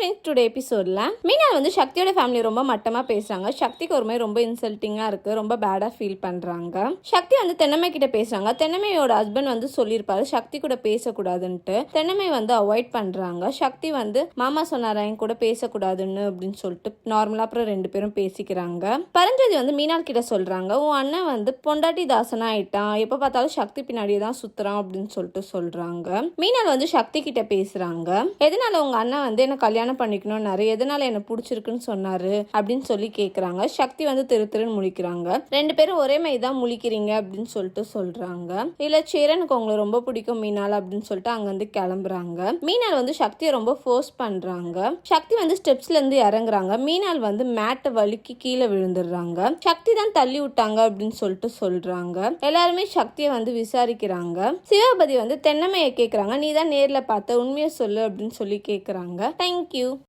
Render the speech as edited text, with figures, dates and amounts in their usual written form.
Friends, today எபிசோட்ல மீனால் வந்து சக்தியோட ஃபேமிலி ரொம்ப மட்டமா பேசுறாங்க. சக்திக்கு ஒரு மாதிரி ரொம்ப இன்சல்ட்டிங்கா இருக்கு, ரொம்ப பேடா ஃபீல் பண்றாங்க. சக்தி வந்து தென்னமை கிட்ட பேசுறாங்க. தென்னமையோட ஹஸ்பண்ட் வந்து சொல்லியிருப்பாரு சக்தி கூட பேசக்கூடாதுன்ட்டு. தென்னமை வந்து அவாய்ட் பண்றாங்க. சக்தி வந்து மாமா சொன்னாரா என் கூட பேசக்கூடாதுன்னு அப்படின்னு சொல்லிட்டு நார்மலா அப்புறம் ரெண்டு பேரும் பேசிக்கிறாங்க. பரஞ்சோதி வந்து மீனால் கிட்ட சொல்றாங்க, உன் அண்ணன் வந்து பொண்டாட்டி தாசனா ஆயிட்டான், எப்ப பார்த்தாலும் சக்தி பின்னாடியே தான் சுத்துறான் அப்படின்னு சொல்லிட்டு சொல்றாங்க. மீனால் வந்து சக்தி கிட்ட பேசுறாங்க. எதனால உங்க அண்ணன் வந்து என்ன கல்யாணம் பண்ணிக்கணும்னாரு, எதனால என்ன பிடிச்சிருக்குன்னு சொன்னாரு அப்படின்னு சொல்லி கேக்குறாங்க. சக்தி வந்து திருன்னு முழிக்கிறாங்க. ரெண்டு பேரும் ஒரே மாதிரி தான் முழிக்கிறீங்க அப்படின்னு சொல்லிட்டு சொல்றாங்க. இல்ல சேரனுக்கு உங்களை ரொம்ப பிடிக்கும் மீனால் அப்படின்னு சொல்லிட்டு அங்க வந்து கிளம்புறாங்க. மீனால் வந்து சக்தியை ரொம்ப ஃபோர்ஸ் பண்றாங்க. சக்தி வந்து ஸ்டெப்ஸ்ல இருந்து இறங்குறாங்க. மீனால் வந்து மேட்டை வலிக்கு கீழே விழுந்துடுறாங்க. சக்தி தான் தள்ளி விட்டாங்க அப்படின்னு சொல்லிட்டு சொல்றாங்க. எல்லாருமே சக்தியை வந்து விசாரிக்கிறாங்க. சிவபதி வந்து தென்னமையை கேக்குறாங்க, நீ தான் நேர்ல பார்த்த, உண்மையை சொல்லு அப்படின்னு சொல்லி கேக்குறாங்க. தேங்க்யூ.